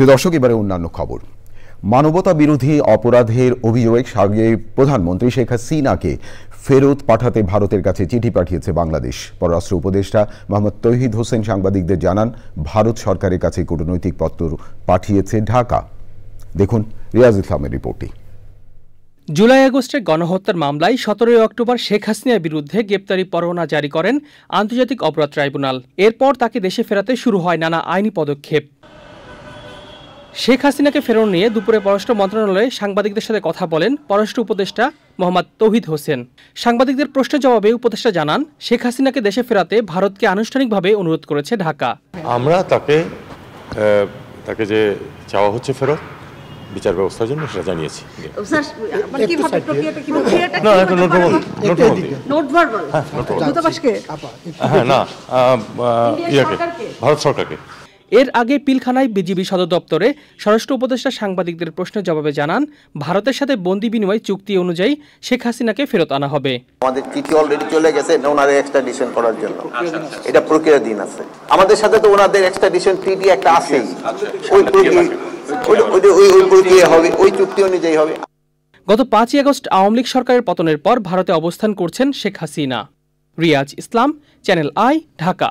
প্রিয় দর্শক, এবারে অন্যান্য খবর। মানবতা বিরোধী অপরাধের অভিযোগে সাবেক প্রধানমন্ত্রী শেখ হাসিনাকে ফেরত পাঠাতে ভারতের কাছে চিঠি পাঠিয়েছে বাংলাদেশ। পররাষ্ট্র উপদেষ্টা মোহাম্মদ তৌহিদ হোসেন সাংবাদিকদের জানান, ভারত সরকারের কাছে কূটনৈতিক পত্র পাঠিয়েছে ঢাকা। দেখুন রিয়াজ ইসলামের রিপোর্টটি। জুলাই আগস্টের গণহত্যার মামলায় 17 অক্টোবর শেখ হাসিনার বিরুদ্ধে গ্রেপ্তারি পরোয়ানা জারি করেন আন্তর্জাতিক অপরাধ ট্রাইব্যুনাল। এরপর তাকে দেশে ফেরাতে শুরু হয় নানা আইনি পদক্ষেপ। শেখ হাসিনাকে ফেরানো নিয়ে দুপুরে পররাষ্ট্র মন্ত্রণালয়ে সাংবাদিকদের সাথে কথা বলেন পররাষ্ট্র উপদেষ্টা মোহাম্মদ তৌহিদ হোসেন। সাংবাদিকদের প্রশ্নের জবাবে উপদেষ্টা জানান, শেখ হাসিনাকে দেশে ফেরাতে ভারতকে আনুষ্ঠানিকভাবে অনুরোধ করেছে ঢাকা। আমরা তাকে যে চাওয়া হচ্ছে ফেরত বিচার ব্যবস্থার জন্য সেটা জানিয়েছি। ভারত সরকারকে। এর আগে পিলখানায় বিজিবি সদর দপ্তরে স্বরাষ্ট্র উপদেষ্টা সাংবাদিকদের প্রশ্নের জবাবে জানান, ভারতের সাথে বন্দি বিনিময় চুক্তি অনুযায়ী শেখ হাসিনাকে ফেরত আনা হবে। আমাদের চিঠি অলরেডি চলে গেছে ওনার এক্সট্রাডিশন করার জন্য, এটা প্রক্রিয়াধীন আছে। আমাদের সাথে তো ওনাদের এক্সট্রাডিশন ট্রিটি একটা আছেই, ওই প্রক্রিয়া হবে, ওই চুক্তি অনুযায়ী হবে। গত 5 আগস্ট আওয়ামী লীগ সরকারের পতনের পর ভারতে অবস্থান করছেন শেখ হাসিনা। রিয়াজ ইসলাম, চ্যানেল আই, ঢাকা।